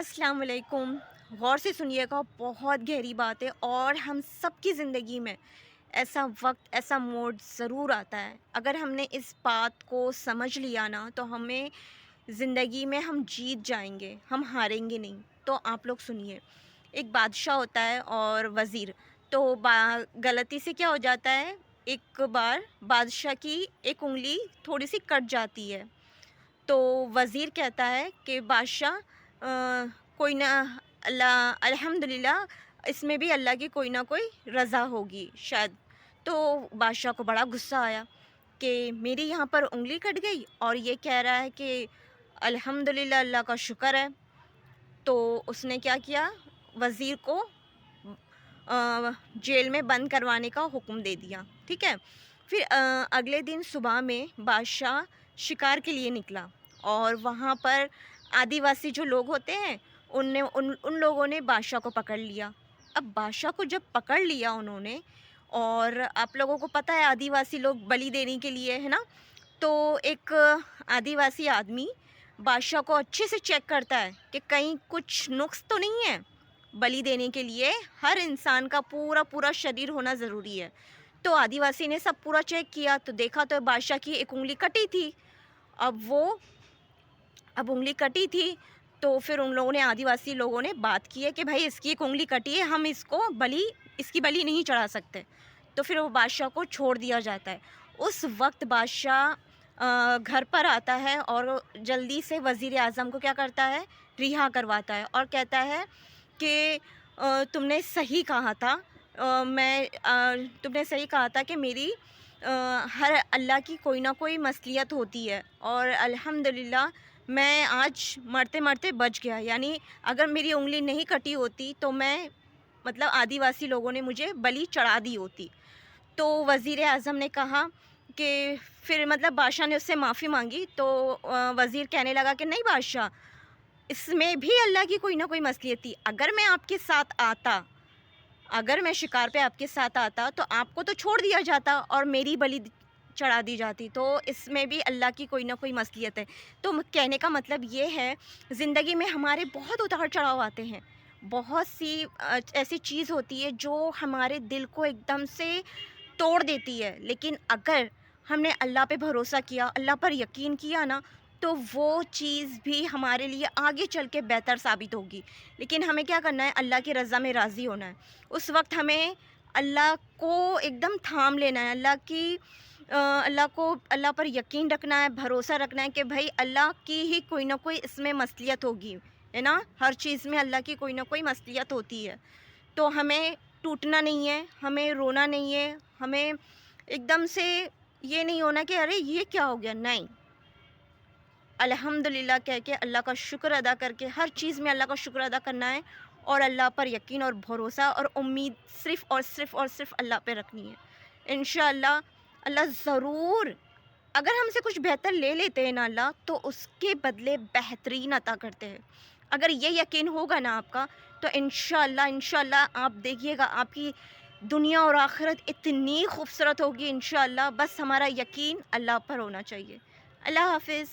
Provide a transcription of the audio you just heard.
السلام علیکم۔ غور سے سنیے گا، بہت گہری بات ہے اور ہم سب کی زندگی میں ایسا وقت، ایسا موڈ ضرور آتا ہے۔ اگر ہم نے اس بات کو سمجھ لیا نا تو ہمیں زندگی میں ہم جیت جائیں گے، ہم ہاریں گے نہیں۔ تو آپ لوگ سنیے، ایک بادشاہ ہوتا ہے اور وزیر، تو غلطی سے کیا ہو جاتا ہے، ایک بار بادشاہ کی ایک انگلی تھوڑی سی کٹ جاتی ہے۔ تو وزیر کہتا ہے کہ بادشاہ کوئی نہ، اللہ الحمدللہ، اس میں بھی اللہ کی کوئی نہ کوئی رضا ہوگی شاید۔ تو بادشاہ کو بڑا غصہ آیا کہ میری یہاں پر انگلی کٹ گئی اور یہ کہہ رہا ہے کہ الحمدللہ، اللہ کا شکر ہے۔ تو اس نے کیا کیا، وزیر کو جیل میں بند کروانے کا حکم دے دیا، ٹھیک ہے۔ پھر اگلے دن صبح میں بادشاہ شکار کے لیے نکلا اور وہاں پر آدیواسی جو لوگ ہوتے ہیں ان لوگوں نے بادشاہ کو پکڑ لیا۔ اب بادشاہ کو جب پکڑ لیا انہوں نے، اور آپ لوگوں کو پتہ ہے آدیواسی لوگ بلی دینے کے لیے ہے نا، تو ایک آدیواسی آدمی بادشاہ کو اچھے سے چیک کرتا ہے کہ کہیں کچھ نقص تو نہیں ہے۔ بلی دینے کے لیے ہر انسان کا پورا شریر ہونا ضروری ہے۔ تو آدیواسی نے سب پورا چیک کیا تو دیکھا تو بادشاہ کی ایک انگلی کٹی تھی۔ اب انگلی کٹی تھی تو پھر ان لوگوں نے، آدیواسی لوگوں نے بات کی ہے کہ بھائی اس کی ایک انگلی کٹی ہے، ہم اس کی بلی نہیں چڑھا سکتے۔ تو پھر وہ بادشاہ کو چھوڑ دیا جاتا ہے۔ اس وقت بادشاہ گھر پر آتا ہے اور جلدی سے وزیر اعظم کو کیا کرتا ہے، رہا کرواتا ہے اور کہتا ہے کہ تم نے صحیح کہا تھا، تم نے صحیح کہا تھا کہ میری ہر اللہ کی کوئی نہ کوئی مصلحت ہوتی ہے، اور الحمدللہ میں آج مرتے مرتے بچ گیا۔ یعنی اگر میری انگلی نہیں کٹی ہوتی تو میں، مطلب آدیواسی لوگوں نے مجھے بلی چڑھا دی ہوتی۔ تو وزیر اعظم نے کہا کہ پھر مطلب بادشاہ نے اس سے معافی مانگی، تو وزیر کہنے لگا کہ نہیں بادشاہ، اس میں بھی اللہ کی کوئی نہ کوئی مصلحت تھی۔ اگر میں آپ کے ساتھ آتا، اگر میں شکار پہ آپ کے ساتھ آتا تو آپ کو تو چھوڑ دیا جاتا اور میری بلی چڑھا دی جاتی، تو اس میں بھی اللہ کی کوئی نہ کوئی مصلحت ہے۔ تو کہنے کا مطلب یہ ہے، زندگی میں ہمارے بہت اتار چڑھاؤ آتے ہیں، بہت سی ایسی چیز ہوتی ہے جو ہمارے دل کو ایک دم سے توڑ دیتی ہے، لیکن اگر ہم نے اللہ پہ بھروسہ کیا، اللہ پر یقین کیا نا، تو وہ چیز بھی ہمارے لیے آگے چل کے بہتر ثابت ہوگی۔ لیکن ہمیں کیا کرنا ہے، اللہ کی رضا میں راضی ہونا ہے۔ اس وقت ہمیں اللہ کو ایک دم تھام لینا ہے، اللہ پر یقین رکھنا ہے، بھروسہ رکھنا ہے کہ بھائی اللہ کی ہی کوئی نہ کوئی اس میں مصلحت ہوگی، ہے نا۔ ہر چیز میں اللہ کی کوئی نہ کوئی مصلحت ہوتی ہے۔ تو ہمیں ٹوٹنا نہیں ہے، ہمیں رونا نہیں ہے، ہمیں ایک دم سے یہ نہیں ہونا کہ ارے یہ کیا ہو گیا، نہیں، الحمدللہ کہہ کے اللہ کا شکر ادا کر کے، ہر چیز میں اللہ کا شکر ادا کرنا ہے، اور اللہ پر یقین اور بھروسہ اور امید صرف اور صرف اللہ پہ رکھنی ہے۔ انشاءاللہ اللہ ضرور، اگر ہم سے کچھ بہتر لے لیتے ہیں نا اللہ، تو اس کے بدلے بہترین عطا کرتے ہیں۔ اگر یہ یقین ہوگا نا آپ کا، تو انشاءاللہ آپ دیکھیے گا آپ کی دنیا اور آخرت اتنی خوبصورت ہوگی انشاءاللہ۔ بس ہمارا یقین اللہ پر ہونا چاہیے۔ اللہ حافظ۔